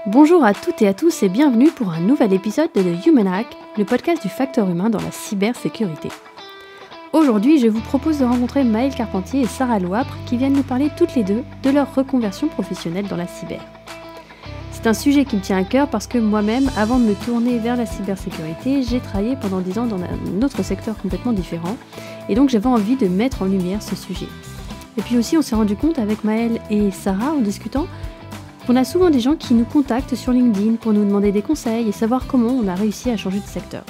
Bonjour à toutes et à tous et bienvenue pour un nouvel épisode de The Human Hack, le podcast du facteur humain dans la cybersécurité. Aujourd'hui, je vous propose de rencontrer Maëlle Carpentier et Sarah Louapre qui viennent nous parler toutes les deux de leur reconversion professionnelle dans la cyber. C'est un sujet qui me tient à cœur parce que moi-même, avant de me tourner vers la cybersécurité, j'ai travaillé pendant 10 ans dans un autre secteur complètement différent et donc j'avais envie de mettre en lumière ce sujet. Et puis aussi, on s'est rendu compte avec Maëlle et Sarah en discutant qu'on a souvent des gens qui nous contactent sur LinkedIn pour nous demander des conseils et savoir comment on a réussi à changer de secteur.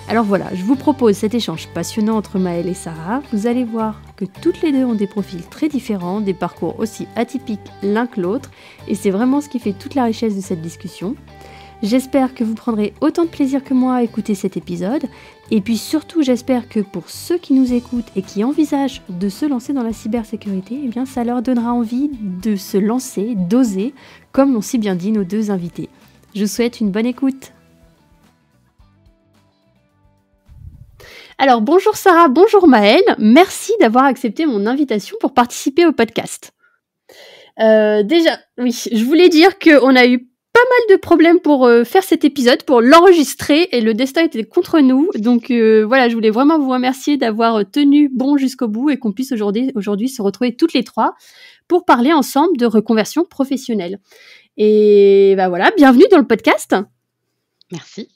Alors voilà, je vous propose cet échange passionnant entre Maëlle et Sarah. Vous allez voir que toutes les deux ont des profils très différents, des parcours aussi atypiques l'un que l'autre, et c'est vraiment ce qui fait toute la richesse de cette discussion. J'espère que vous prendrez autant de plaisir que moi à écouter cet épisode, et puis surtout j'espère que pour ceux qui nous écoutent et qui envisagent de se lancer dans la cybersécurité, eh bien ça leur donnera envie de se lancer, d'oser, comme l'ont si bien dit nos deux invités. Je vous souhaite une bonne écoute. Alors bonjour Sarah, bonjour Maëlle, merci d'avoir accepté mon invitation pour participer au podcast. Déjà, oui, je voulais dire qu'on a eu pas mal de problèmes pour faire cet épisode, pour l'enregistrer, et le destin était contre nous. Donc voilà, je voulais vraiment vous remercier d'avoir tenu bon jusqu'au bout et qu'on puisse aujourd'hui se retrouver toutes les trois pour parler ensemble de reconversion professionnelle. Et bah voilà, bienvenue dans le podcast. Merci.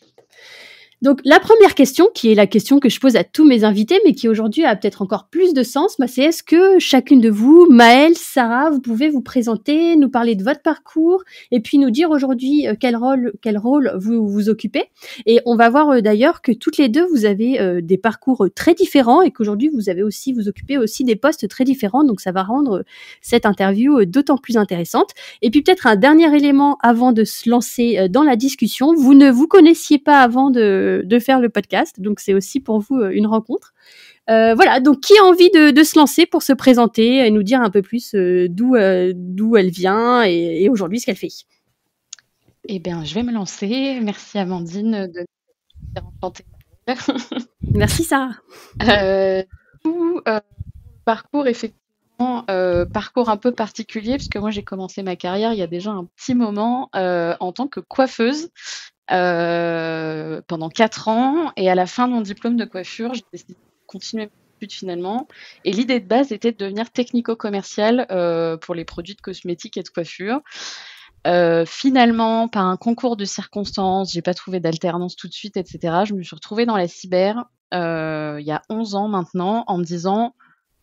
Donc la première question, qui est la question que je pose à tous mes invités, mais qui aujourd'hui a peut-être encore plus de sens, c'est est-ce que chacune de vous, Maëlle, Sarah, vous pouvez vous présenter, nous parler de votre parcours, et puis nous dire aujourd'hui quel rôle vous occupez. Et on va voir d'ailleurs que toutes les deux, vous avez des parcours très différents, et qu'aujourd'hui vous occupez aussi des postes très différents, donc ça va rendre cette interview d'autant plus intéressante. Et puis peut-être un dernier élément avant de se lancer dans la discussion, vous ne vous connaissiez pas avant de faire le podcast, donc c'est aussi pour vous une rencontre. Voilà, donc qui a envie de se lancer pour se présenter et nous dire un peu plus d'où elle vient et aujourd'hui ce qu'elle fait. Eh bien, je vais me lancer. Merci Amandine de nous faire enchanter. Merci Sarah. Parcours, effectivement, parcours un peu particulier, parce que moi j'ai commencé ma carrière il y a déjà un petit moment en tant que coiffeuse. Pendant 4 ans, et à la fin de mon diplôme de coiffure, j'ai décidé de continuer mes études finalement, et l'idée de base était de devenir technico-commerciale pour les produits de cosmétiques et de coiffure. Finalement, par un concours de circonstances, j'ai pas trouvé d'alternance tout de suite, etc. Je me suis retrouvée dans la cyber il y a 11 ans maintenant, en me disant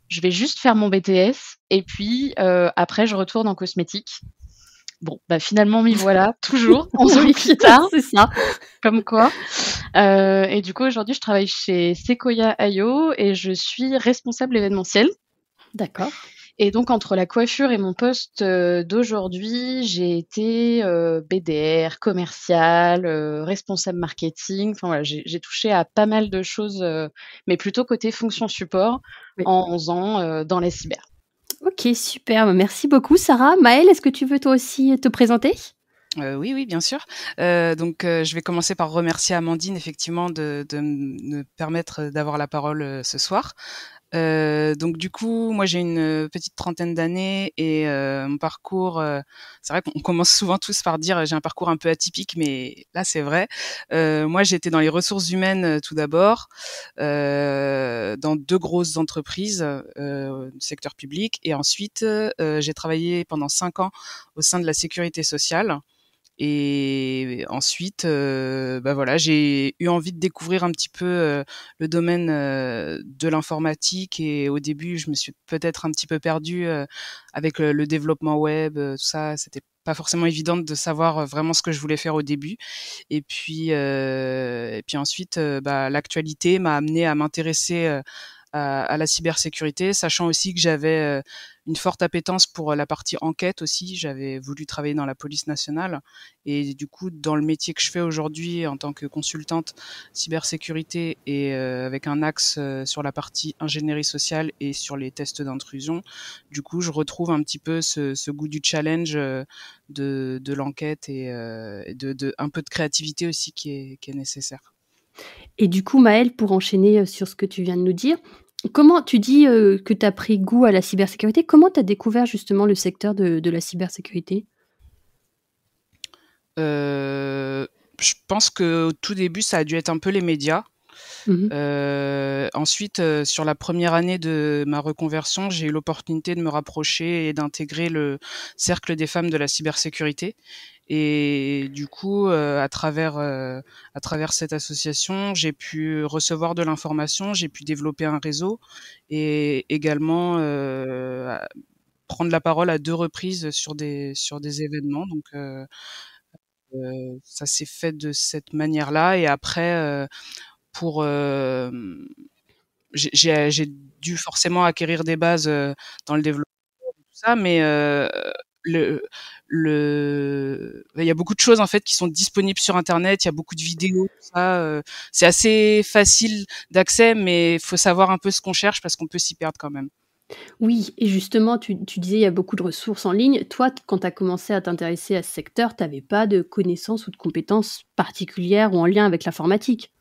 je vais juste faire mon BTS et puis après je retourne en cosmétique. Bon, finalement, m'y voilà, toujours, 11 ans plus tard. C'est ça. Comme quoi. Et du coup, aujourd'hui, je travaille chez Sequoia.io et je suis responsable événementiel. D'accord. Et donc, entre la coiffure et mon poste d'aujourd'hui, j'ai été BDR, commercial, responsable marketing. Enfin, voilà, j'ai touché à pas mal de choses, mais plutôt côté fonction support, oui, en 11 ans dans la cyber. Ok, super. Merci beaucoup, Sarah. Maëlle, est-ce que tu veux toi aussi te présenter ? Oui, bien sûr. Donc, je vais commencer par remercier Amandine, effectivement, de me permettre d'avoir la parole ce soir. Donc, du coup, moi, j'ai une petite trentaine d'années et mon parcours, c'est vrai qu'on commence souvent tous par dire j'ai un parcours un peu atypique, mais là, c'est vrai. Moi, j'ai été dans les ressources humaines tout d'abord, dans 2 grosses entreprises du secteur public, et ensuite, j'ai travaillé pendant 5 ans au sein de la sécurité sociale. Et ensuite, voilà, j'ai eu envie de découvrir un petit peu le domaine de l'informatique, et au début, je me suis peut-être un petit peu perdue avec le développement web, tout ça. C'était pas forcément évident de savoir vraiment ce que je voulais faire au début. Et puis ensuite, l'actualité m'a amenée à m'intéresser à la cybersécurité, sachant aussi que j'avais une forte appétence pour la partie enquête aussi. J'avais voulu travailler dans la police nationale, et du coup, dans le métier que je fais aujourd'hui en tant que consultante cybersécurité et avec un axe sur la partie ingénierie sociale et sur les tests d'intrusion, du coup, je retrouve un petit peu ce goût du challenge, de l'enquête, et de un peu de créativité aussi qui est nécessaire. Et du coup, Maëlle, pour enchaîner sur ce que tu viens de nous dire, comment tu dis que tu as pris goût à la cybersécurité ? Comment tu as découvert justement le secteur de la cybersécurité ? Je pense qu'au tout début, ça a dû être un peu les médias. Mmh. Ensuite, sur la première année de ma reconversion, j'ai eu l'opportunité de me rapprocher et d'intégrer le cercle des femmes de la cybersécurité. Et du coup, à travers cette association, j'ai pu recevoir de l'information, j'ai pu développer un réseau et également prendre la parole à 2 reprises sur des événements. Donc, ça s'est fait de cette manière-là. Et après, pour j'ai dû forcément acquérir des bases dans le développement et tout ça, mais le il y a beaucoup de choses en fait qui sont disponibles sur internet, il y a beaucoup de vidéos, tout ça, c'est assez facile d'accès, mais il faut savoir un peu ce qu'on cherche parce qu'on peut s'y perdre quand même. Oui, et justement, tu disais il y a beaucoup de ressources en ligne. Toi, quand tu as commencé à t'intéresser à ce secteur, tu avais pas de connaissances ou de compétences particulières ou en lien avec l'informatique?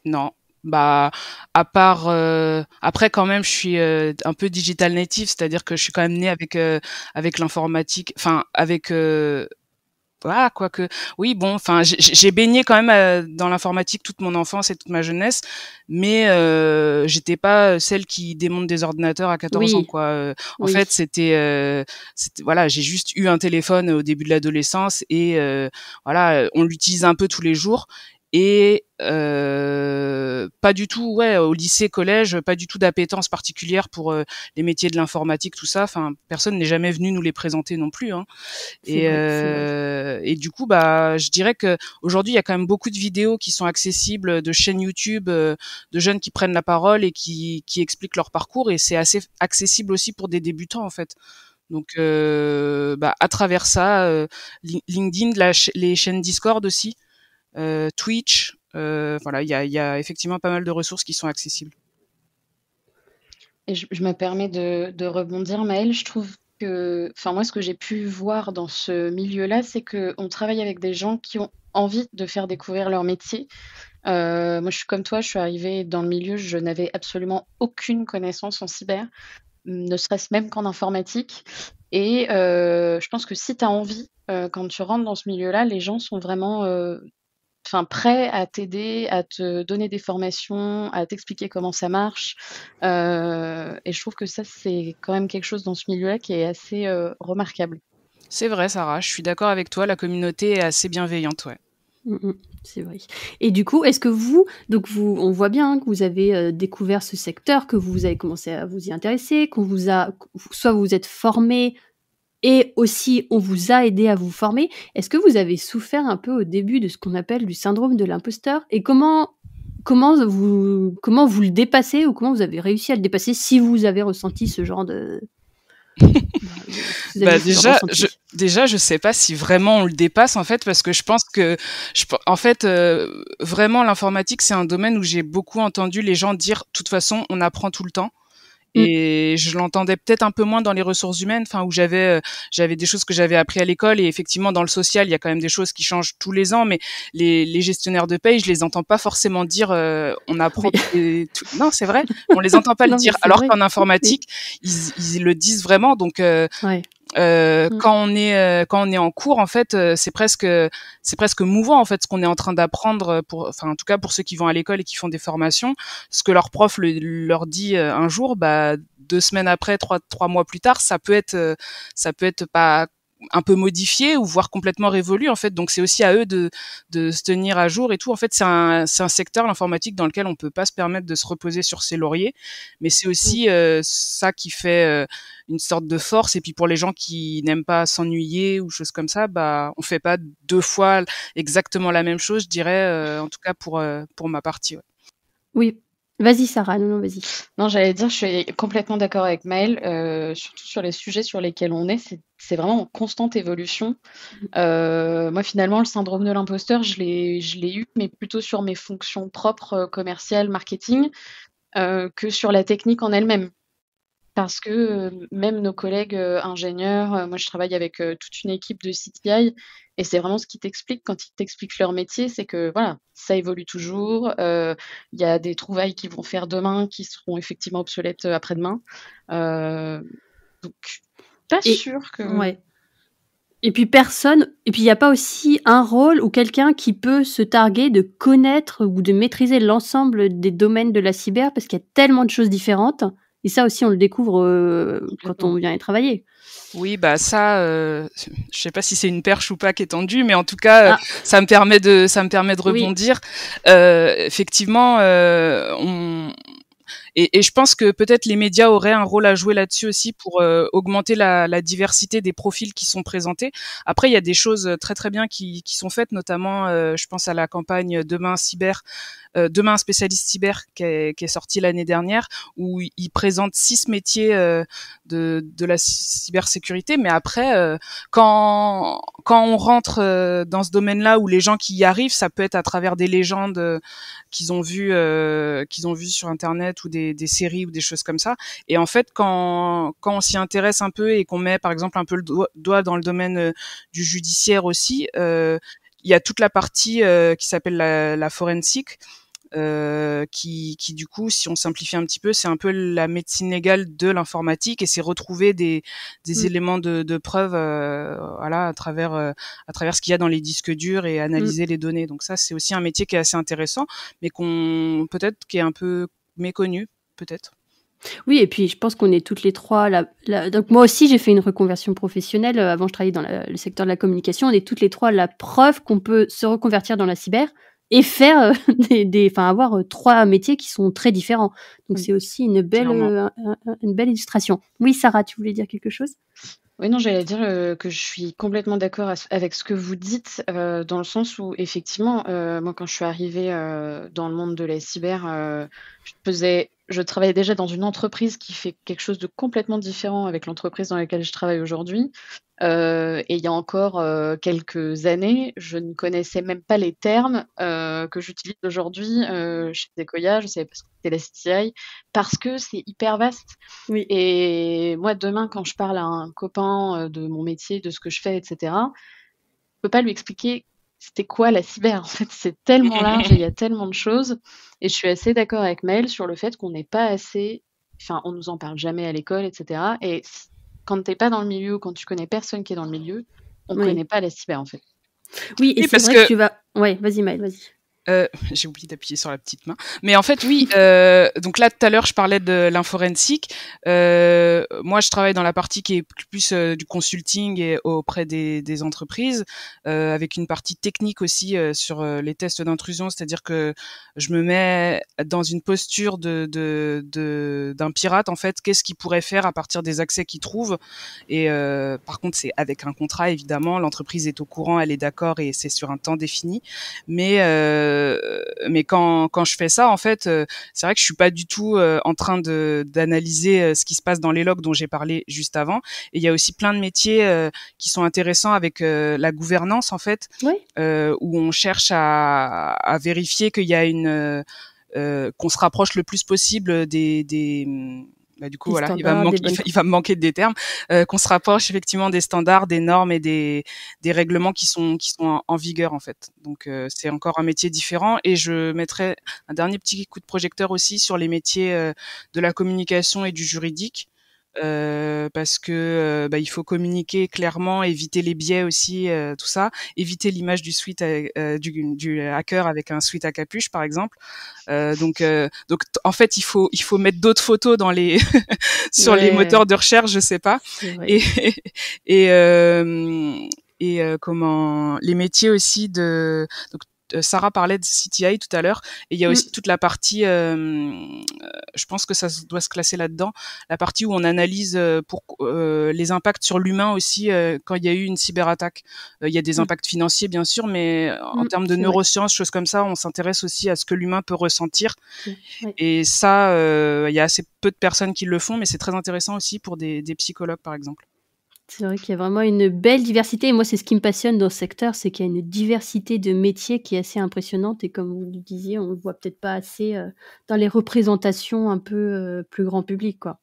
Non, bah, à part, après quand même je suis, un peu digital native, c'est-à-dire que je suis quand même née avec l'informatique, enfin avec, voilà, quoique oui, bon, enfin, j'ai baigné quand même, dans l'informatique toute mon enfance et toute ma jeunesse, mais j'étais pas celle qui démonte des ordinateurs à 14 ans, Oui, quoi. En oui. fait, c'était voilà, j'ai juste eu un téléphone au début de l'adolescence et voilà, on l'utilise un peu tous les jours et pas du tout, ouais, au lycée, collège, pas du tout d'appétence particulière pour les métiers de l'informatique, tout ça. Enfin, personne n'est jamais venu nous les présenter non plus, hein. C'est vrai, c'est vrai. Et du coup, bah, je dirais que aujourd'hui, il y a quand même beaucoup de vidéos qui sont accessibles, de chaînes YouTube, de jeunes qui prennent la parole et qui expliquent leur parcours, et c'est assez accessible aussi pour des débutants en fait. Donc, bah, à travers ça, LinkedIn, les chaînes Discord aussi, Twitch, voilà, il y a effectivement pas mal de ressources qui sont accessibles. Et je me permets de rebondir, Maëlle. Je trouve que, enfin, moi, ce que j'ai pu voir dans ce milieu-là, c'est qu'on travaille avec des gens qui ont envie de faire découvrir leur métier. Moi, je suis comme toi, je suis arrivée dans le milieu, je n'avais absolument aucune connaissance en cyber, ne serait-ce même qu'en informatique. Et je pense que si tu as envie, quand tu rentres dans ce milieu-là, les gens sont vraiment, enfin, prêt à t'aider, à te donner des formations, à t'expliquer comment ça marche. Et je trouve que ça, c'est quand même quelque chose dans ce milieu-là qui est assez, remarquable. C'est vrai, Sarah, je suis d'accord avec toi, la communauté est assez bienveillante, ouais. C'est vrai. Et du coup, est-ce que on voit bien que vous avez découvert ce secteur, que vous avez commencé à vous y intéresser, soit vous vous êtes formé et aussi on vous a aidé à vous former. Est-ce que vous avez souffert un peu au début de ce qu'on appelle du syndrome de l'imposteur, et comment vous le dépassez, ou comment vous avez réussi à le dépasser, si vous avez ressenti ce genre de si vous avez Bah eu ce déjà, ressenti? je sais pas si vraiment on le dépasse en fait, parce que je pense que, en fait, vraiment l'informatique c'est un domaine où j'ai beaucoup entendu les gens dire, de toute façon, on apprend tout le temps. Mmh. Et je l'entendais peut-être un peu moins dans les ressources humaines, enfin où j'avais des choses que j'avais appris à l'école, et effectivement dans le social il y a quand même des choses qui changent tous les ans, mais les gestionnaires de paye, je les entends pas forcément dire on apprend Oui. non, c'est vrai, on les entend pas le Non, mais dire, c'est alors vrai. qu'en Oui. informatique ils le disent vraiment. Donc Ouais. Mmh. quand on est en cours, en fait, c'est presque mouvant en fait ce qu'on est en train d'apprendre, enfin en tout cas pour ceux qui vont à l'école et qui font des formations, ce que leur prof leur dit un jour, bah 2 semaines après, trois mois plus tard, ça peut être pas un peu modifié ou voire complètement révolu en fait. Donc c'est aussi à eux de se tenir à jour et tout. En fait, c'est un secteur, l'informatique, dans lequel on peut pas se permettre de se reposer sur ses lauriers, mais c'est Mmh. aussi ça qui fait une sorte de force. Et puis pour les gens qui n'aiment pas s'ennuyer ou choses comme ça, bah on fait pas 2 fois exactement la même chose, je dirais, en tout cas pour ma partie, ouais. Oui. Vas-y Sarah, non, non, vas-y. Non, j'allais dire, je suis complètement d'accord avec Maëlle, surtout sur les sujets sur lesquels on est, c'est vraiment en constante évolution. Moi, finalement, le syndrome de l'imposteur, je l'ai eu, mais plutôt sur mes fonctions propres, commerciales, marketing, que sur la technique en elle-même. Parce que, même nos collègues, ingénieurs, moi je travaille avec, toute une équipe de CTI, et c'est vraiment ce qu'ils t'expliquent quand ils t'expliquent leur métier, c'est que voilà, ça évolue toujours, il y a des trouvailles qu'ils vont faire demain qui seront effectivement obsolètes, après-demain. Heu, donc pas Et sûr que ouais. Et puis il n'y a pas aussi un rôle ou quelqu'un qui peut se targuer de connaître ou de maîtriser l'ensemble des domaines de la cyber parce qu'il y a tellement de choses différentes. Et ça aussi, on le découvre quand on vient y travailler. Oui, bah ça, je sais pas si c'est une perche ou pas qui est tendue, mais en tout cas, ça me permet de rebondir. Oui. Effectivement, Et je pense que peut-être les médias auraient un rôle à jouer là-dessus aussi pour augmenter la diversité des profils qui sont présentés. Après, il y a des choses très très bien qui sont faites, notamment, je pense à la campagne Demain Cyber, Demain spécialiste cyber qui est sortie l'année dernière, où ils présentent 6 métiers de la cybersécurité. Mais après, quand on rentre dans ce domaine-là, où les gens qui y arrivent, ça peut être à travers des légendes qu'ils ont vues sur Internet ou des séries ou des choses comme ça. Et en fait, quand on s'y intéresse un peu et qu'on met par exemple un peu le doigt dans le domaine du judiciaire aussi, il y a toute la partie qui s'appelle la forensique, qui du coup, si on simplifie un petit peu, c'est un peu la médecine légale de l'informatique, et c'est retrouver des éléments de preuve, voilà, à travers ce qu'il y a dans les disques durs et analyser les données. Donc ça, c'est aussi un métier qui est assez intéressant, mais qui est un peu méconnu, peut-être. Oui, et puis je pense qu'on est toutes les trois donc moi aussi j'ai fait une reconversion professionnelle. Avant, je travaillais dans le secteur de la communication. On est toutes les trois la preuve qu'on peut se reconvertir dans la cyber et faire avoir 3 métiers qui sont très différents. Donc c'est aussi une belle illustration. Oui, Sarah, tu voulais dire quelque chose ? Oui, non, j'allais dire que je suis complètement d'accord avec ce que vous dites, dans le sens où effectivement, moi quand je suis arrivée dans le monde de la cyber, je travaillais déjà dans une entreprise qui fait quelque chose de complètement différent avec l'entreprise dans laquelle je travaille aujourd'hui. Et il y a encore quelques années, je ne connaissais même pas les termes que j'utilise aujourd'hui chez Sequoia. Je ne savais pas ce que c'était la CTI, parce que c'est hyper vaste. Oui. Et moi, demain, quand je parle à un copain de mon métier, de ce que je fais, etc., je ne peux pas lui expliquer c'était quoi la cyber. En fait, c'est tellement large et il y a tellement de choses. Et je suis assez d'accord avec Maëlle sur le fait qu'on n'est pas assez... Enfin, on nous en parle jamais à l'école, etc. Et quand tu n'es pas dans le milieu, quand tu connais personne qui est dans le milieu, on ne connaît pas la cyber, en fait. Oui, et c'est vrai que tu vas... Ouais, vas-y Maëlle, vas-y. J'ai oublié d'appuyer sur la petite main. Mais en fait, oui. Donc là, tout à l'heure, je parlais de l'inforensique. Moi, je travaille dans la partie qui est plus du consulting et auprès des entreprises, avec une partie technique aussi sur les tests d'intrusion. C'est-à-dire que je me mets dans une posture d'un pirate. En fait, qu'est-ce qu'il pourrait faire à partir des accès qu'il trouve. Et par contre, c'est avec un contrat, évidemment. L'entreprise est au courant, elle est d'accord, et c'est sur un temps défini. Mais quand je fais ça, en fait, c'est vrai que je suis pas du tout en train d'analyser ce qui se passe dans les logs dont j'ai parlé juste avant. Et il y a aussi plein de métiers qui sont intéressants avec la gouvernance, en fait, oui. Où on cherche à vérifier qu'il y a qu'on se rapproche le plus possible du coup, voilà, il va me manquer des termes, qu'on se rapproche effectivement des standards, des normes et des règlements qui sont en vigueur, en fait. Donc, c'est encore un métier différent. Et je mettrai un dernier petit coup de projecteur aussi sur les métiers de la communication et du juridique. Parce que il faut communiquer clairement, éviter les biais aussi, tout ça, éviter l'image du du hacker avec un sweat à capuche, par exemple. Donc en fait, il faut mettre d'autres photos dans les sur les moteurs de recherche, je sais pas. Et comment les métiers aussi donc Sarah parlait de CTI tout à l'heure, et il y a aussi toute la partie, je pense que ça doit se classer là-dedans, la partie où on analyse les impacts sur l'humain aussi quand il y a eu une cyberattaque. Il y a des impacts financiers, bien sûr, mais en termes de neurosciences, choses comme ça, on s'intéresse aussi à ce que l'humain peut ressentir. Et ça, il y a assez peu de personnes qui le font, mais c'est très intéressant aussi pour des psychologues, par exemple. C'est vrai qu'il y a vraiment une belle diversité. Et moi, c'est ce qui me passionne dans ce secteur, c'est qu'il y a une diversité de métiers qui est assez impressionnante. Et comme vous le disiez, on ne le voit peut-être pas assez dans les représentations un peu plus grand public, quoi.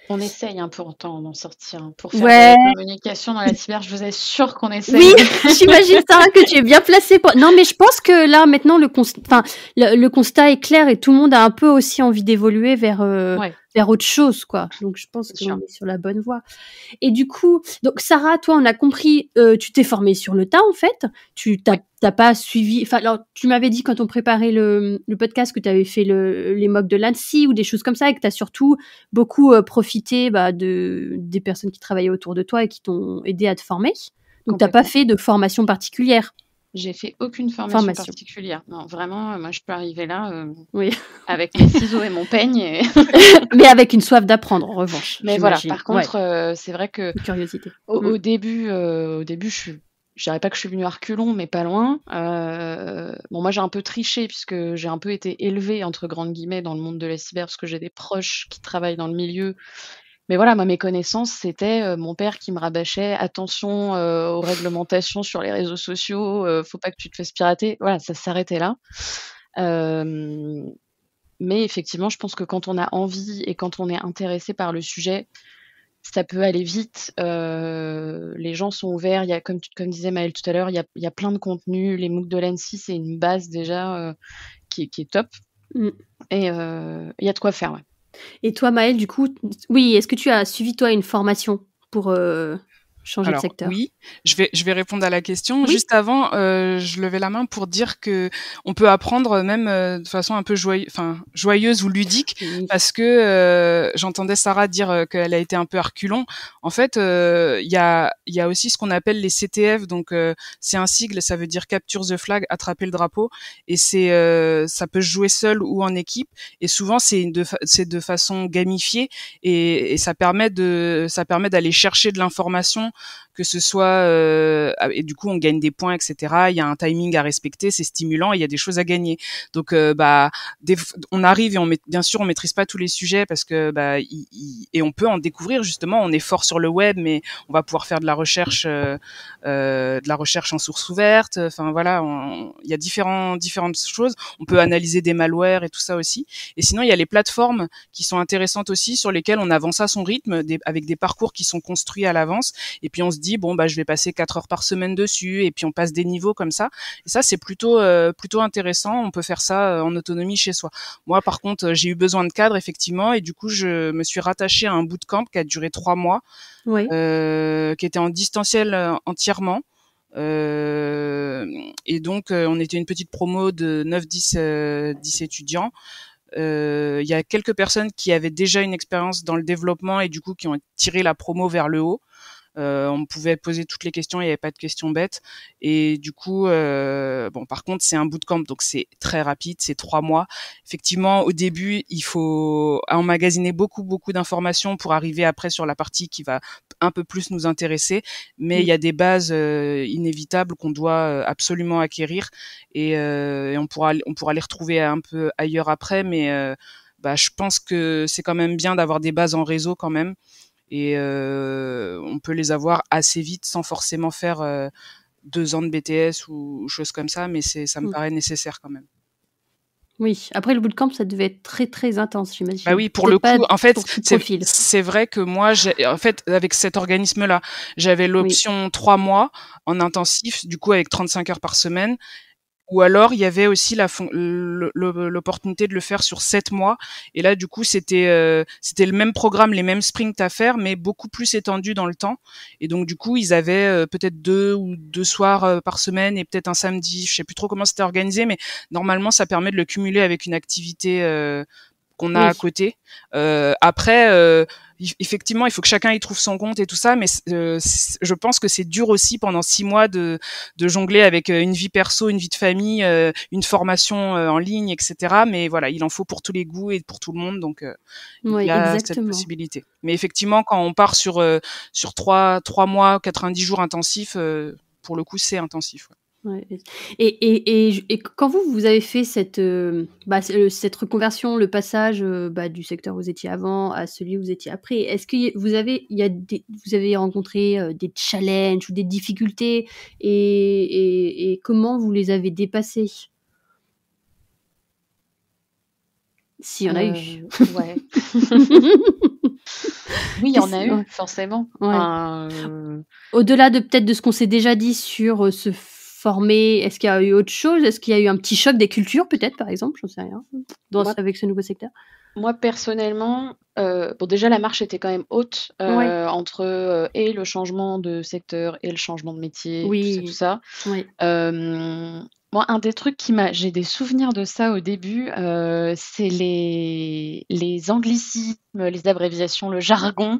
On essaye pourtant d'en sortir. Pour faire de la communication dans la cyber, je vous assure qu'on essaye. Oui, j'imagine, Sarah, que tu es bien placée pour... Non, mais je pense que là, maintenant, le constat est clair et tout le monde a un peu aussi envie d'évoluer vers faire autre chose, quoi. Donc, je pense qu'on est sur la bonne voie. Et du coup, donc Sarah, toi, on a compris, tu t'es formée sur le tas, en fait. Tu t'as pas suivi. Enfin, alors, tu m'avais dit quand on préparait le podcast que tu avais fait les mocks de l'ANSSI ou des choses comme ça, et que tu as surtout beaucoup profité des personnes qui travaillaient autour de toi et qui t'ont aidé à te former. Donc, t'as pas fait de formation particulière. J'ai fait aucune formation particulière. Non, vraiment, moi, je peux arriver là avec mes ciseaux et mon peigne. Mais avec une soif d'apprendre, en revanche. Mais voilà, par contre, c'est vrai que curiosité. Au début, je dirais pas que je suis venue à reculons, mais pas loin. Bon, moi, j'ai un peu triché puisque j'ai un peu été élevée, entre grandes guillemets, dans le monde de la cyber, parce que j'ai des proches qui travaillent dans le milieu. Mais voilà, moi, mes connaissances, c'était mon père qui me rabâchait attention aux réglementations sur les réseaux sociaux, faut pas que tu te fasses pirater. Voilà, ça s'arrêtait là. Mais effectivement, je pense que quand on a envie et quand on est intéressé par le sujet, ça peut aller vite. Les gens sont ouverts. Il y a, comme disait Maëlle tout à l'heure, il y a plein de contenus. Les MOOC de l'ANSSI, c'est une base déjà qui est top. Et il y a de quoi faire, ouais. Et toi, Maëlle, du coup, oui, est-ce que tu as suivi, toi, une formation pour changer de secteur? Oui, je vais répondre à la question. Oui. Juste avant, je levais la main pour dire que on peut apprendre même de façon un peu joyeuse ou ludique, parce que j'entendais Sarah dire qu'elle a été un peu à reculons. En fait, il y a aussi ce qu'on appelle les CTF, donc c'est un sigle, ça veut dire Capture the Flag, attraper le drapeau, et ça peut se jouer seul ou en équipe, et souvent c'est de façon gamifiée, et ça permet d'aller chercher de l'information, que ce soit et du coup on gagne des points, etc. Il y a un timing à respecter, c'est stimulant et il y a des choses à gagner. Donc on arrive et bien sûr on maîtrise pas tous les sujets parce que et on peut en découvrir justement. On est fort sur le web, mais on va pouvoir faire de la recherche en source ouverte. Enfin voilà, il y a différentes choses. On peut analyser des malwares et tout ça aussi. Et sinon il y a les plateformes qui sont intéressantes aussi, sur lesquelles on avance à son rythme, avec des parcours qui sont construits à l'avance. Et puis on se dit je vais passer 4 heures par semaine dessus, et puis on passe des niveaux comme ça. Et ça, c'est plutôt intéressant. On peut faire ça en autonomie chez soi. Moi, par contre, j'ai eu besoin de cadre, effectivement, et du coup, je me suis rattachée à un bootcamp qui a duré 3 mois, qui était en distanciel entièrement. Et donc, on était une petite promo de 9-10 étudiants. Il y a quelques personnes qui avaient déjà une expérience dans le développement et du coup qui ont tiré la promo vers le haut. On pouvait poser toutes les questions, il n'y avait pas de questions bêtes. Et du coup, par contre, c'est un bootcamp, donc c'est très rapide, c'est 3 mois. Effectivement, au début, il faut emmagasiner beaucoup d'informations pour arriver après sur la partie qui va un peu plus nous intéresser. Mais il y a des bases inévitables qu'on doit absolument acquérir, et on pourra les retrouver un peu ailleurs après. Mais je pense que c'est quand même bien d'avoir des bases en réseau quand même. Et on peut les avoir assez vite sans forcément faire 2 ans de BTS ou choses comme ça, mais ça me paraît nécessaire quand même. Oui, après le bootcamp, ça devait être très très intense, j'imagine. Bah oui, pour le coup, en fait, c'est vrai que moi, avec cet organisme-là, j'avais l'option 3 mois en intensif, du coup avec 35 heures par semaine. Ou alors, il y avait aussi l'opportunité de le faire sur 7 mois. Et là, du coup, c'était le même programme, les mêmes sprints à faire, mais beaucoup plus étendu dans le temps. Et donc, du coup, ils avaient peut-être 2 soirs par semaine et peut-être un samedi. Je sais plus trop comment c'était organisé, mais normalement, ça permet de le cumuler avec une activité qu'on a à côté. Après, effectivement, il faut que chacun y trouve son compte et tout ça, mais je pense que c'est dur aussi pendant 6 mois de jongler avec une vie perso, une vie de famille, une formation en ligne, etc. Mais voilà, il en faut pour tous les goûts et pour tout le monde, donc il y a cette possibilité. Mais effectivement, quand on part sur 3 mois, 90 jours intensifs, pour le coup, c'est intensif. Ouais. Ouais. Et quand vous avez fait cette reconversion, le passage du secteur où vous étiez avant à celui où vous étiez après, est-ce que vous avez rencontré des challenges ou des difficultés, et comment vous les avez dépassés? S'il y en a eu. Ouais. Oui, il y en a eu, forcément. Ouais. Au-delà peut-être de ce qu'on s'est déjà dit sur ce former, est-ce qu'il y a eu autre chose? Est-ce qu'il y a eu un petit choc des cultures, peut-être, par exemple? J'en sais rien. Avec ce nouveau secteur. moi personnellement, bon déjà la marche était quand même haute, Ouais. entre, et le changement de secteur et le changement de métier, tout ça, tout Oui. ça. Oui. Moi un des trucs j'ai des souvenirs de ça au début, c'est les anglicismes, les abréviations, le jargon.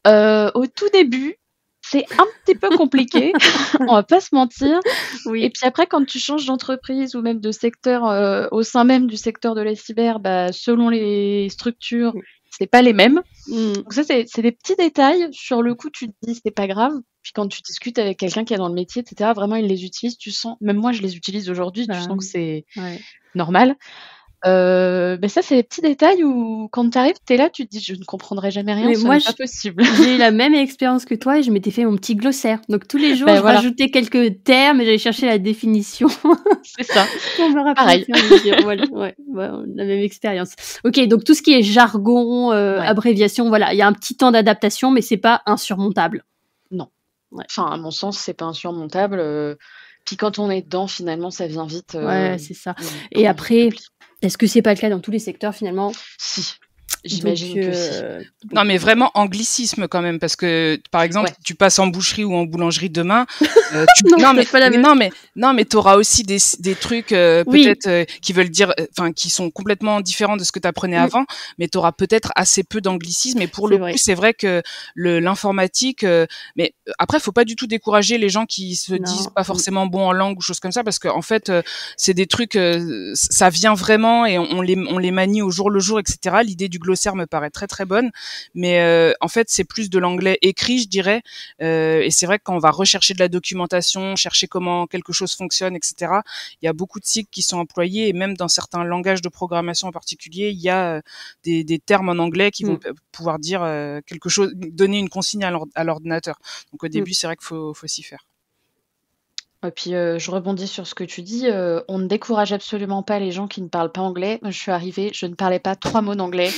Au tout début, c'est un petit peu compliqué, on va pas se mentir. Et Oui. puis après, quand tu changes d'entreprise ou même de secteur, au sein même du secteur de la cyber, bah, selon les structures, Mmh. c'est pas les mêmes. Mmh. Donc ça, c'est des petits détails. Sur le coup, tu te dis: «C'est pas grave». Puis quand tu discutes avec quelqu'un qui est dans le métier et cetera, vraiment, il les utilise, tu sens même moi, je les utilise aujourd'hui, tu Bah, sens que oui. c'est Ouais. normal. Bah, ça, c'est des petits détails où quand tu arrives, tu es là, tu te dis: «Je ne comprendrai jamais rien, Mais ce moi, n'est pas possible». j'ai eu la même expérience que toi et je m'étais fait mon petit glossaire. Donc tous les jours, Ben je voilà, rajoutais quelques termes et j'allais chercher la définition c'est ça, pour me rappeler au pareil. fur et à mesure. Voilà, ouais, ouais, on a la même expérience. OK, donc tout ce qui est jargon, Ouais, abréviation, voilà, il y a un petit temps d'adaptation, mais c'est pas insurmontable. non. Ouais. Enfin, à mon sens, c'est pas insurmontable, puis quand on est dedans, finalement, ça vient vite, Ouais, c'est ça. Et on vite le après, pli. est-ce que c'est pas le cas dans tous les secteurs finalement? Si, Donc j'imagine que si. Non, mais vraiment anglicisme quand même, parce que par exemple, Ouais. si tu passes en boucherie ou en boulangerie demain, non, non, peut-être pas la mais même. non, mais t'auras aussi des trucs Oui. peut-être qui veulent dire, enfin, qui sont complètement différents de ce que tu apprenais Mmh, avant, mais t'auras peut-être assez peu d'anglicisme. Et pour c'est le coup, vrai. c'est vrai que l'informatique, mais après, faut pas du tout décourager les gens qui se disent Non. pas forcément bons en langue ou choses comme ça, parce que en fait, c'est des trucs, ça vient vraiment et on les manie au jour le jour, etc. L'idée du glossaire me paraît très très bonne. Mais en fait, c'est plus de l'anglais écrit, je dirais. Et c'est vrai que quand on va rechercher de la documentation, chercher comment quelque chose fonctionne, etc., il y a beaucoup de cycles qui sont employés et même dans certains langages de programmation en particulier, il y a des termes en anglais qui vont Mmh, pouvoir dire quelque chose, donner une consigne à l'ordinateur. Donc au mmh. début, c'est vrai qu'il faut s'y faire. Et puis, je rebondis sur ce que tu dis, on ne décourage absolument pas les gens qui ne parlent pas anglais. Moi, je suis arrivée, je ne parlais pas 3 mots d'anglais,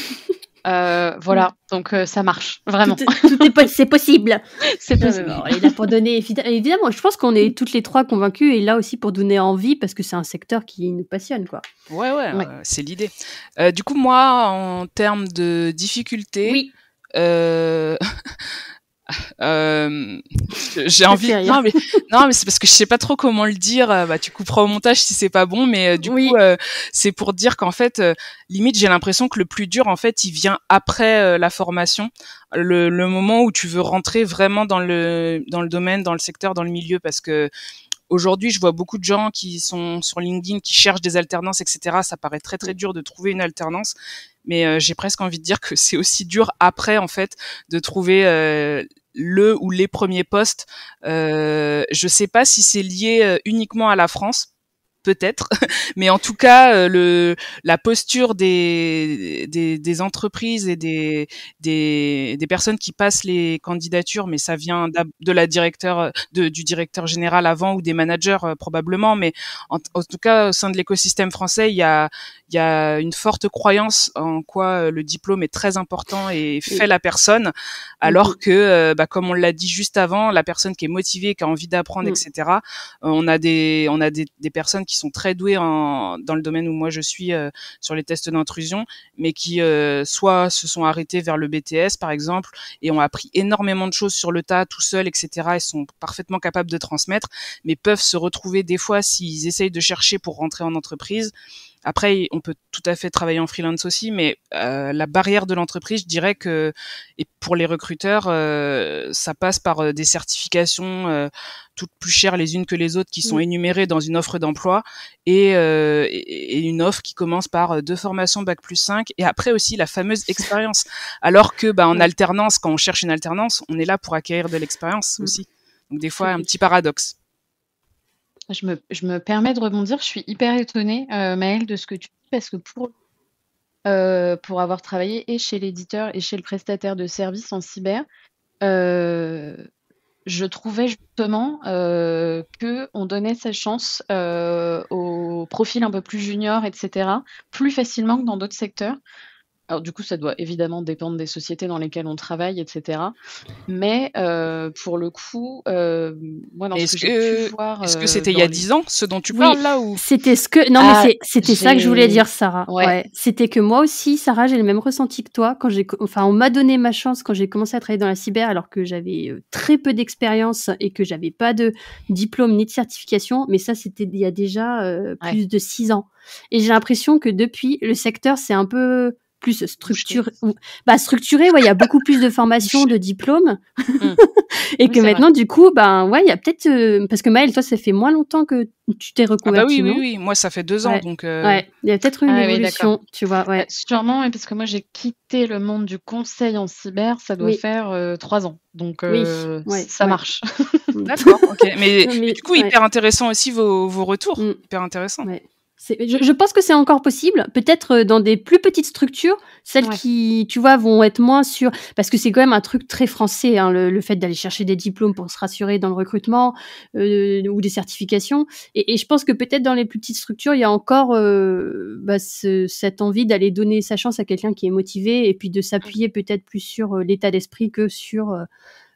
Ouais. voilà, donc ça marche, vraiment. C'est possible. C'est Non, mais bon, possible. on est là pour donner évidemment, je pense qu'on est toutes les 3 convaincues et là aussi pour donner envie parce que c'est un secteur qui nous passionne, quoi. Ouais, ouais, Ouais. c'est l'idée. Du coup, moi, en termes de difficulté, Oui, euh, Euh, j'ai ça te envie. fait rire. Non, mais c'est parce que je sais pas trop comment le dire. Bah, tu couperas au montage si c'est pas bon, mais du coup, Oui. c'est pour dire qu'en fait, limite, j'ai l'impression que le plus dur, en fait, il vient après la formation, le moment où tu veux rentrer vraiment dans le domaine, dans le secteur, dans le milieu, parce que aujourd'hui, je vois beaucoup de gens qui sont sur LinkedIn, qui cherchent des alternances, etc. Ça paraît très très dur de trouver une alternance, mais j'ai presque envie de dire que c'est aussi dur après, en fait, de trouver le ou les premiers postes. Je sais pas si c'est lié uniquement à la France. Peut-être, mais en tout cas, la posture des entreprises et des personnes qui passent les candidatures, mais ça vient de la directeur, du directeur général avant ou des managers probablement, mais en tout cas au sein de l'écosystème français, il y a une forte croyance en quoi le diplôme est très important et fait Oui. la personne, Mmh alors que, bah, comme on l'a dit juste avant, la personne qui est motivée, qui a envie d'apprendre, mh. etc. On a des personnes qui sont très douées dans le domaine où moi je suis sur les tests d'intrusion, mais qui soit se sont arrêtés vers le BTS par exemple et ont appris énormément de choses sur le tas tout seuls, etc. Ils sont parfaitement capables de transmettre, mais peuvent se retrouver des fois s'ils essayent de chercher pour rentrer en entreprise. Après, on peut tout à fait travailler en freelance aussi, mais la barrière de l'entreprise, je dirais que, et pour les recruteurs, ça passe par des certifications toutes plus chères les unes que les autres qui sont Mmh. énumérées dans une offre d'emploi et une offre qui commence par 2 formations bac+5 et après aussi la fameuse expérience. Alors que bah, en Ouais. alternance, quand on cherche une alternance, on est là pour acquérir de l'expérience Mmh. aussi. Donc des fois, C'est un plus petit paradoxe. Je me permets de rebondir, je suis hyper étonnée, Maëlle, de ce que tu dis parce que pour avoir travaillé et chez l'éditeur et chez le prestataire de services en cyber, heu, je trouvais justement, qu'on donnait sa chance, aux profils un peu plus juniors et cetera, plus facilement que dans d'autres secteurs. alors du coup, ça doit évidemment dépendre des sociétés dans lesquelles on travaille, et cetera. Mais pour le coup, moi, dans Mais ce que j'ai pu voir, est-ce que c'était il y dans a les 10 ans, ce dont tu Oui, parles là, ou? c'était ce que non mais ah, c'était ça que je voulais dire, Sarah. ouais, Ouais, c'était que moi aussi, Sarah, j'ai le même ressenti que toi quand enfin on m'a donné ma chance quand j'ai commencé à travailler dans la cyber alors que j'avais très peu d'expérience et que j'avais pas de diplôme ni de certification, mais ça c'était il y a déjà ouais, plus de 6 ans. Et j'ai l'impression que depuis le secteur c'est un peu plus bouché. structuré, ouais, il y a beaucoup plus de formations, Bouché. de diplômes. Mmh. Et Oui, que c'est vrai. maintenant, du coup, ben ouais, il y a peut-être parce que Maëlle, toi, ça fait moins longtemps que tu t'es Ah bah reconvertie, oui, oui, non? oui, moi ça fait 2 ans, Ouais, donc ouais, il y a peut-être eu une Ah oui, d'accord. évolution, tu vois, ouais. Sûrement, oui, parce que moi, j'ai quitté le monde du conseil en cyber, ça doit Oui, faire 3 ans. Donc oui, ouais, ça ouais. marche. d'accord, OK. Mais Non, du coup, ouais. hyper intéressant aussi vos retours, Mmh. hyper intéressant. Ouais. Je pense que c'est encore possible, peut-être dans des plus petites structures, celles Ouais. qui, tu vois, vont être moins sûres, parce que c'est quand même un truc très français, hein, le fait d'aller chercher des diplômes pour se rassurer dans le recrutement ou des certifications. Et je pense que peut-être dans les plus petites structures, il y a encore cette envie d'aller donner sa chance à quelqu'un qui est motivé et puis de s'appuyer peut-être plus sur l'état d'esprit que sur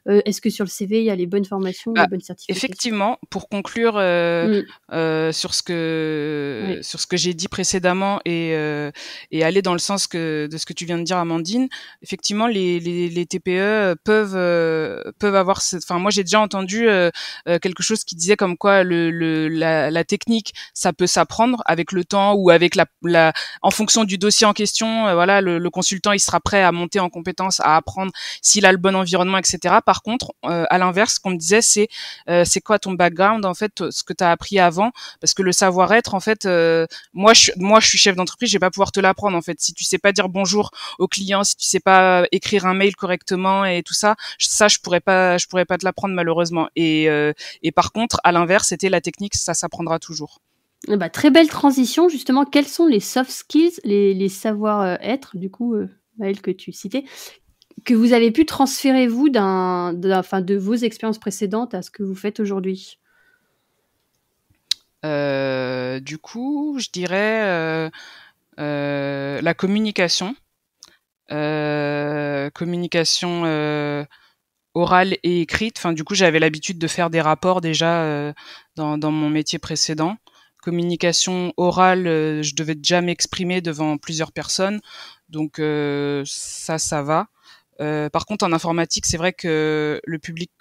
est-ce que sur le CV il y a les bonnes formations, les Bah, bonnes certifications. effectivement, pour conclure Mm. sur Oui. ce que j'ai dit précédemment et aller dans le sens de ce que tu viens de dire, Amandine, effectivement, les TPE peuvent avoir. Enfin, moi, j'ai déjà entendu quelque chose qui disait comme quoi la technique, ça peut s'apprendre avec le temps ou avec en fonction du dossier en question. Voilà, le consultant, il sera prêt à monter en compétence, à apprendre s'il a le bon environnement, etc. Par contre, à l'inverse, ce qu'on me disait, c'est quoi ton background, en fait, ce que tu as appris avant, parce que le savoir-être, en fait, moi je suis chef d'entreprise, je vais pas pouvoir te l'apprendre, en fait. Si tu sais pas dire bonjour au client, si tu sais pas écrire un mail correctement et tout ça, je pourrais pas te l'apprendre, malheureusement. Et par contre, à l'inverse, c'était la technique, ça s'apprendra toujours. Eh ben, très belle transition, justement. Quels sont les soft skills, les savoir-être, du coup, Maëlle, que tu citais, que vous avez pu transférer, vous, de vos expériences précédentes à ce que vous faites aujourd'hui? Du coup, je dirais la communication. Communication orale et écrite. Enfin, du coup, j'avais l'habitude de faire des rapports déjà dans mon métier précédent. Communication orale, je devais déjà m'exprimer devant plusieurs personnes, donc ça va. Par contre, en informatique, c'est vrai que le public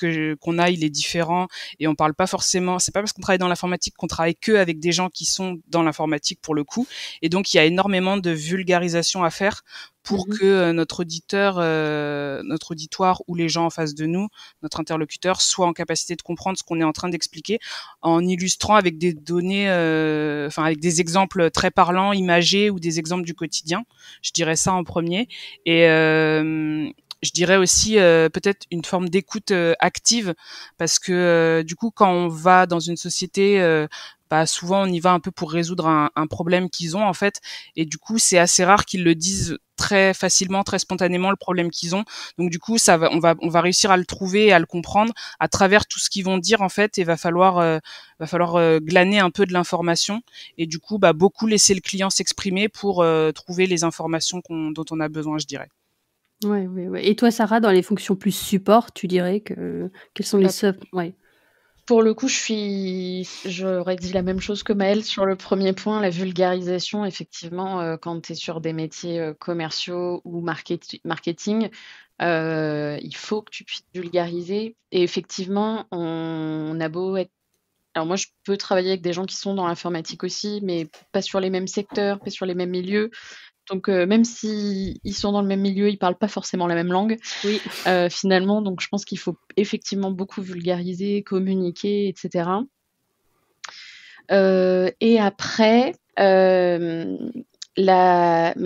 qu'on a, il est différent et on parle pas forcément. C'est pas parce qu'on travaille dans l'informatique qu'on travaille que avec des gens qui sont dans l'informatique pour le coup. Et donc, il y a énormément de vulgarisation à faire pour Mhm. que notre auditoire ou les gens en face de nous, notre interlocuteur, soient en capacité de comprendre ce qu'on est en train d'expliquer en illustrant avec des données, avec des exemples très parlants, imagés ou des exemples du quotidien. Je dirais ça en premier. Et je dirais aussi peut-être une forme d'écoute active, parce que du coup, quand on va dans une société, souvent on y va un peu pour résoudre un problème qu'ils ont, en fait, et du coup c'est assez rare qu'ils le disent très facilement, très spontanément, le problème qu'ils ont. Donc du coup, on va réussir à le trouver et à le comprendre à travers tout ce qu'ils vont dire, en fait, et va falloir glaner un peu de l'information, et du coup beaucoup laisser le client s'exprimer pour trouver les informations dont on a besoin, je dirais. Ouais, ouais, ouais. Et toi, Sarah, dans les fonctions plus support, tu dirais quels sont les Bah, soft... Ouais. pour le coup, j'aurais dit la même chose que Maëlle sur le premier point, la vulgarisation. Effectivement, quand tu es sur des métiers commerciaux ou marketing, il faut que tu puisses vulgariser. Et effectivement, on a beau être. Alors moi, je peux travailler avec des gens qui sont dans l'informatique aussi, mais pas sur les mêmes secteurs, pas sur les mêmes milieux. Donc, même s'ils sont dans le même milieu, ils parlent pas forcément la même langue, Oui. finalement. Donc je pense qu'il faut effectivement beaucoup vulgariser, communiquer, et cetera. Et après, mais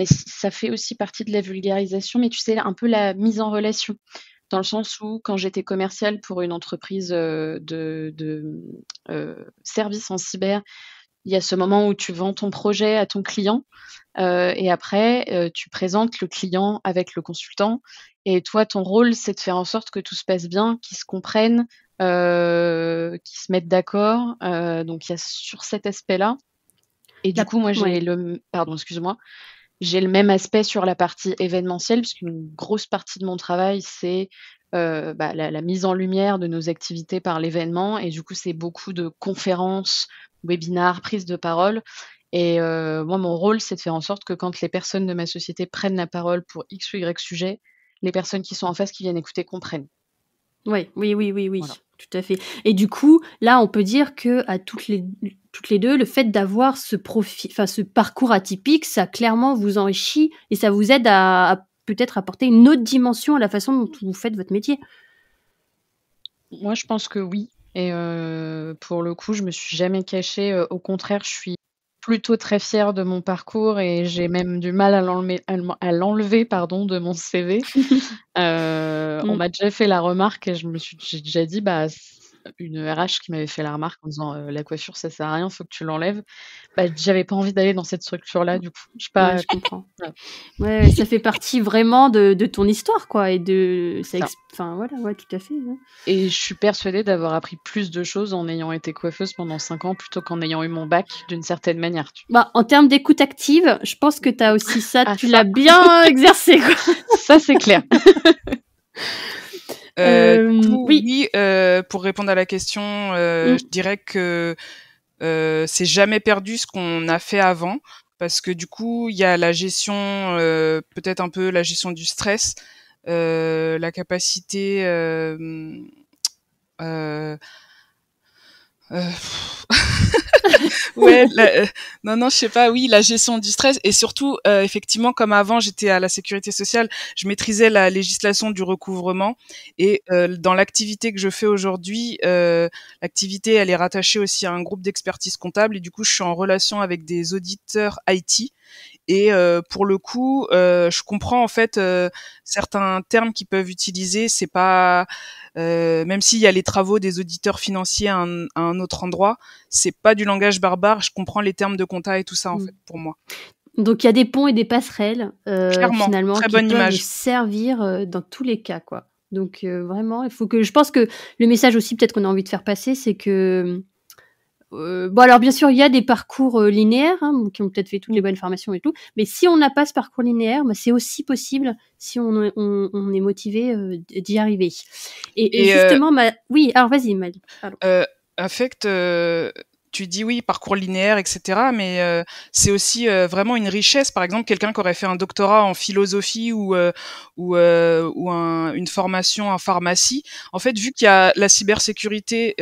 ça fait aussi partie de la vulgarisation, mais tu sais, un peu la mise en relation. Dans le sens où quand j'étais commerciale pour une entreprise, services en cyber, il y a ce moment où tu vends ton projet à ton client. Et après, tu présentes le client avec le consultant et toi, ton rôle, c'est de faire en sorte que tout se passe bien, qu'ils se comprennent, qu'ils se mettent d'accord, donc il y a sur cet aspect-là et du coup, moi, Ouais. pardon, excuse-moi. j'ai le même aspect sur la partie événementielle, puisqu'une grosse partie de mon travail, c'est, la mise en lumière de nos activités par l'événement et du coup, c'est beaucoup de conférences, webinars, prises de parole et moi, mon rôle, c'est de faire en sorte que quand les personnes de ma société prennent la parole pour X ou Y sujet, les personnes qui sont en face, qui viennent écouter, comprennent. Ouais, oui, Voilà. tout à fait. Et du coup, là, on peut dire qu'à toutes les 2, le fait d'avoir ce parcours atypique, ça clairement vous enrichit et ça vous aide à peut-être apporter une autre dimension à la façon dont vous faites votre métier? Moi, je pense que oui et pour le coup, je me suis jamais cachée, au contraire, je suis plutôt très fière de mon parcours et j'ai même du mal à l'enlever, pardon, de mon CV. On Mmh. m'a déjà fait la remarque et j'ai déjà dit, bah, une RH qui m'avait fait la remarque en disant, «La coiffure, ça sert à rien, faut que tu l'enlèves». Bah, j'avais pas envie d'aller dans cette structure-là, du coup. Je sais Ouais, pas, je comprends. voilà, Ouais, ça fait partie vraiment de ton histoire, quoi, et de c'est ça. enfin, voilà, ouais, tout à fait, ouais. Et je suis persuadée d'avoir appris plus de choses en ayant été coiffeuse pendant 5 ans plutôt qu'en ayant eu mon bac d'une certaine manière, tu Bah, en termes d'écoute active, je pense que tu as aussi ça, ah tu ça, l'as bien exercé, quoi. ça c'est clair. Du coup, Oui. oui, pour répondre à la question, Mmh. je dirais que c'est jamais perdu ce qu'on a fait avant, parce que du coup, il y a la gestion, peut-être un peu la gestion du stress, la capacité, heu, heu, ouais, non, je sais pas, oui, la gestion du stress et surtout, effectivement, comme avant, j'étais à la sécurité sociale, je maîtrisais la législation du recouvrement et dans l'activité que je fais aujourd'hui, l'activité, elle est rattachée aussi à un groupe d'expertise comptable et du coup, je suis en relation avec des auditeurs IT et pour le coup, je comprends en fait certains termes qu'ils peuvent utiliser. C'est pas même s'il y a les travaux des auditeurs financiers à un autre endroit, c'est pas du langage barbare. Je comprends les termes de compta et tout ça en Mmh. fait pour moi. Donc il y a des ponts et des passerelles, Clairement, finalement, très qui bonne peuvent image. servir, dans tous les cas, quoi. Donc vraiment, il faut que je pense que le message aussi peut-être qu'on a envie de faire passer, c'est que, bon alors bien sûr, il y a des parcours, linéaires, hein, qui ont peut-être fait toutes les Mmh. bonnes formations et tout, mais si on n'a pas ce parcours linéaire, bah, c'est aussi possible si on est motivé, d'y arriver. Et Et justement oui, alors vas-y Maëlle, pardon. Heu, affect, tu dis oui, parcours linéaire et cetera, mais c'est aussi, vraiment une richesse. Par exemple, quelqu'un qui aurait fait un doctorat en philosophie ou une formation en pharmacie. En fait, vu qu'il y a la cybersécurité,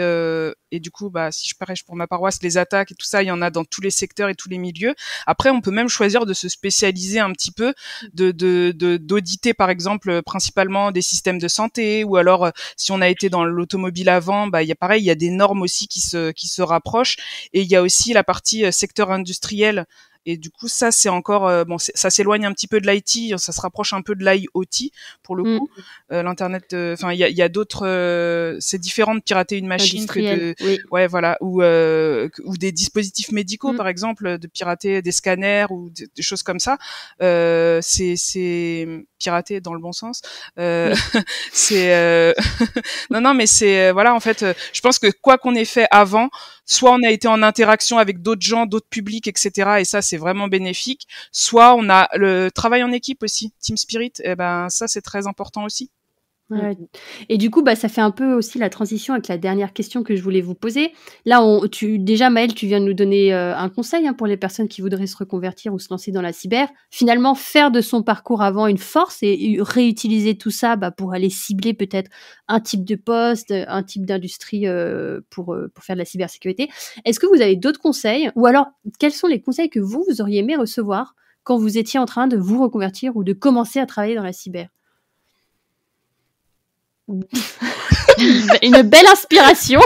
et du coup, bah, si je prêche pour ma paroisse, les attaques et tout ça, il y en a dans tous les secteurs et tous les milieux. Après, on peut même choisir de se spécialiser un petit peu, d'auditer, par exemple, principalement des systèmes de santé ou alors, si on a été dans l'automobile avant, bah il y a pareil, il y a des normes aussi qui se rapprochent et il y a aussi la partie secteur industriel et du coup ça c'est encore bon ça s'éloigne un petit peu de l'IT, ça se rapproche un peu de l'IoT pour le Mmh. coup. L'internet enfin il y a d'autres c'est différent de pirater une machine que Industriel, de oui. ouais voilà ou des dispositifs médicaux Mmh. par exemple, de pirater des scanners ou des choses comme ça. C'est pirater dans le bon sens. Oui. C'est non mais c'est voilà en fait je pense que quoi qu'on ait fait avant, soit on a été en interaction avec d'autres gens, d'autres publics, etc. et ça c'est vraiment bénéfique, soit on a le travail en équipe aussi, team spirit, et ben ça c'est très important aussi. Ouais. Et du coup, bah, ça fait un peu aussi la transition avec la dernière question que je voulais vous poser. Là, déjà, Maëlle, tu viens de nous donner un conseil, hein, pour les personnes qui voudraient se reconvertir ou se lancer dans la cyber. Finalement, faire de son parcours avant une force et réutiliser tout ça, bah, pour aller cibler peut-être un type de poste, un type d'industrie, pour faire de la cybersécurité. Est-ce que vous avez d'autres conseils? Ou alors, quels sont les conseils que vous auriez aimé recevoir quand vous étiez en train de vous reconvertir ou de commencer à travailler dans la cyber? Une belle inspiration.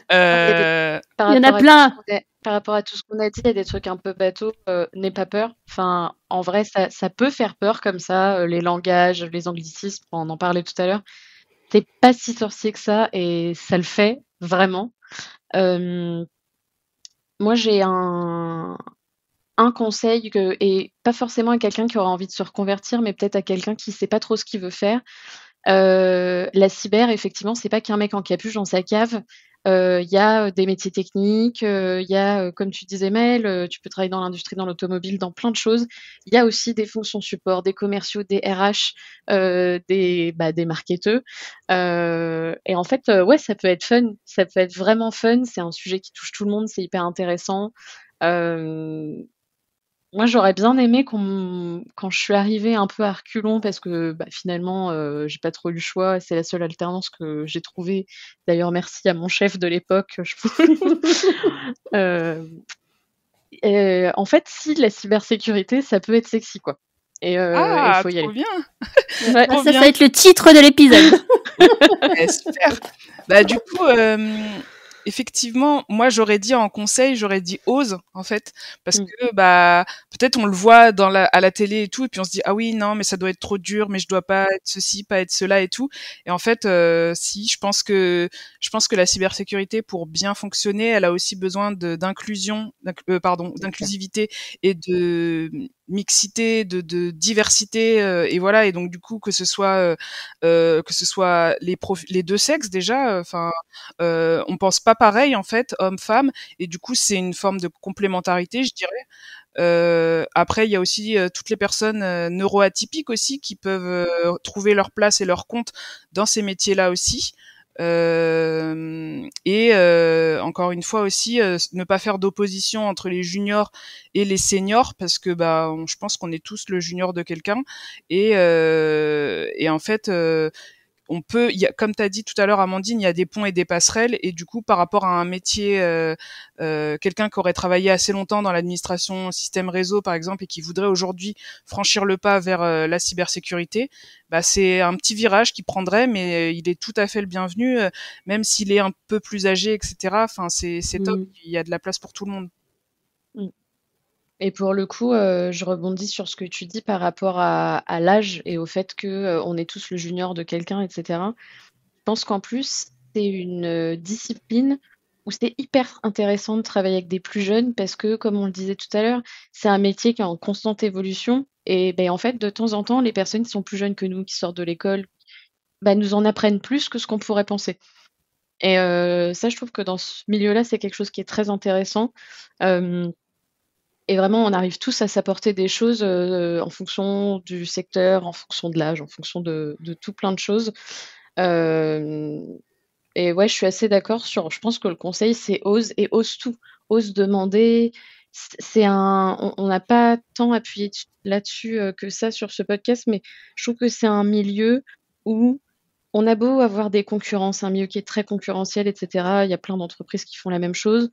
Il y en a plein. Par rapport à tout ce qu'on a dit, il y a des trucs un peu bateaux, n'aie pas peur. Enfin, en vrai, ça peut faire peur comme ça, les langages, les anglicismes, on en parlait tout à l'heure. C'est pas si sorcier que ça et ça le fait, vraiment. Moi, j'ai un conseil et pas forcément à quelqu'un qui aura envie de se reconvertir, mais peut-être à quelqu'un qui sait pas trop ce qu'il veut faire. La cyber, effectivement, c'est pas qu'un mec en capuche dans sa cave. Il y a des métiers techniques, il y a, comme tu disais Maëlle, tu peux travailler dans l'industrie, dans l'automobile, dans plein de choses. Il y a aussi des fonctions support, des commerciaux, des RH, des marketeurs. Et en fait, ouais, ça peut être fun, ça peut être vraiment fun. C'est un sujet qui touche tout le monde, c'est hyper intéressant. Moi, j'aurais bien aimé quand je suis arrivée un peu à reculons parce que, finalement, j'ai pas trop eu le choix. C'est la seule alternance que j'ai trouvée. D'ailleurs, merci à mon chef de l'époque. En fait, si la cybersécurité, ça peut être sexy, quoi. Et il faut y trop aller. bien. Ouais. Ah, ça va être le titre de l'épisode. Super. Du coup, effectivement, moi j'aurais dit en conseil, j'aurais dit ose en fait, parce que peut-être on le voit à la télé et tout, et puis on se dit ah oui non mais ça doit être trop dur, mais je dois pas être ceci, pas être cela et tout. Et en fait, si je pense que la cybersécurité pour bien fonctionner, elle a aussi besoin d'inclusivité et de mixité, de diversité, et voilà. Et donc du coup que ce soit les deux sexes déjà, on pense pas pareil en fait, homme-femme, et du coup c'est une forme de complémentarité, je dirais. Après, il y a aussi toutes les personnes neuroatypiques aussi qui peuvent trouver leur place et leur compte dans ces métiers-là aussi. Encore une fois aussi, ne pas faire d'opposition entre les juniors et les seniors, parce que je pense qu'on est tous le junior de quelqu'un, et en fait on peut, comme tu as dit tout à l'heure Amandine, il y a des ponts et des passerelles, et du coup par rapport à un métier, quelqu'un qui aurait travaillé assez longtemps dans l'administration système réseau par exemple et qui voudrait aujourd'hui franchir le pas vers la cybersécurité, c'est un petit virage qu'il prendrait, mais il est tout à fait le bienvenu, même s'il est un peu plus âgé, etc. Enfin c'est top, il y a de la place pour tout le monde. Et pour le coup, je rebondis sur ce que tu dis par rapport à l'âge et au fait que, on est tous le junior de quelqu'un, et cetera. Je pense qu'en plus, c'est une discipline où c'est hyper intéressant de travailler avec des plus jeunes parce que, comme on le disait tout à l'heure, c'est un métier qui est en constante évolution et en fait, de temps en temps, les personnes qui sont plus jeunes que nous, qui sortent de l'école, nous en apprennent plus que ce qu'on pourrait penser. Et ça, je trouve que dans ce milieu-là, c'est quelque chose qui est très intéressant. Et vraiment, on arrive tous à s'apporter des choses, en fonction du secteur, en fonction de l'âge, en fonction de tout plein de choses. Et ouais, je suis assez d'accord je pense que le conseil, c'est ose et ose tout. Ose demander. On n'a pas tant appuyé là-dessus que ça sur ce podcast, mais je trouve que c'est un milieu où on a beau avoir des concurrents, c'est un milieu qui est très concurrentiel, et cetera. Il y a plein d'entreprises qui font la même chose,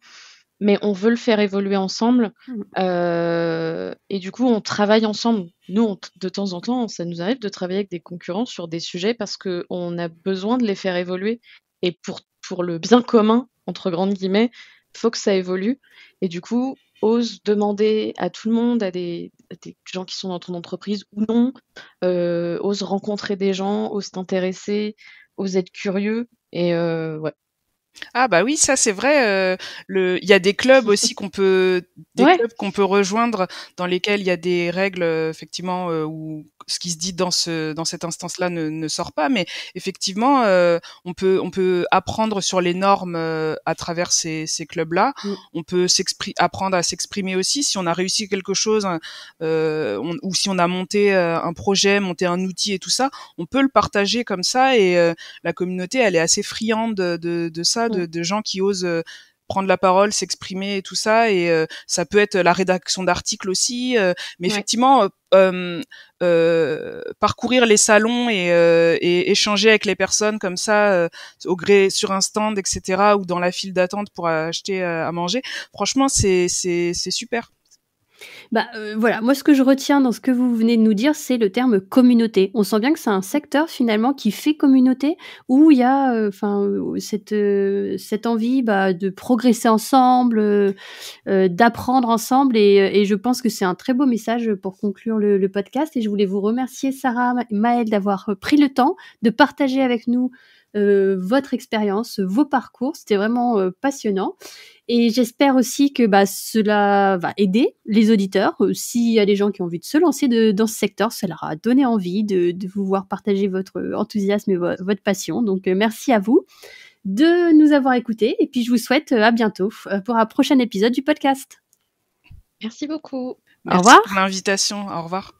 mais on veut le faire évoluer ensemble. Et du coup, on travaille ensemble. Nous, de temps en temps, ça nous arrive de travailler avec des concurrents sur des sujets parce qu'on a besoin de les faire évoluer. Et pour le bien commun, entre grandes guillemets, il faut que ça évolue. Et du coup, ose demander à tout le monde, à des gens qui sont dans ton entreprise ou non, ose rencontrer des gens, ose t'intéresser, ose être curieux. Et ouais. Ah oui, ça c'est vrai. Il y a des clubs aussi clubs qu'on peut rejoindre, dans lesquels il y a des règles effectivement, où ce qui se dit dans cette instance-là ne sort pas, mais effectivement on peut apprendre sur les normes à travers ces clubs-là. On peut apprendre à s'exprimer aussi si on a réussi quelque chose, ou si on a monté un projet, monté un outil et tout ça, on peut le partager comme ça, et la communauté elle est assez friande de ça, de gens qui osent prendre la parole, s'exprimer et tout ça, et ça peut être la rédaction d'articles aussi, mais effectivement parcourir les salons et échanger avec les personnes comme ça au gré sur un stand, etc., ou dans la file d'attente pour acheter à manger, franchement c'est super. Voilà, moi ce que je retiens dans ce que vous venez de nous dire, c'est le terme communauté. On sent bien que c'est un secteur finalement qui fait communauté, où il y a cette envie de progresser ensemble, d'apprendre ensemble, et je pense que c'est un très beau message pour conclure le podcast. Et je voulais vous remercier, Sarah, Maëlle, d'avoir pris le temps de partager avec nous votre expérience, vos parcours. C'était vraiment passionnant. Et j'espère aussi que cela va aider les auditeurs. S'il y a des gens qui ont envie de se lancer dans ce secteur, ça leur a donné envie de vous voir partager votre enthousiasme et votre passion. Donc merci à vous. de nous avoir écoutés. Et puis, je vous souhaite à bientôt pour un prochain épisode du podcast. Merci beaucoup. Merci Au revoir. pour l'invitation. Au revoir.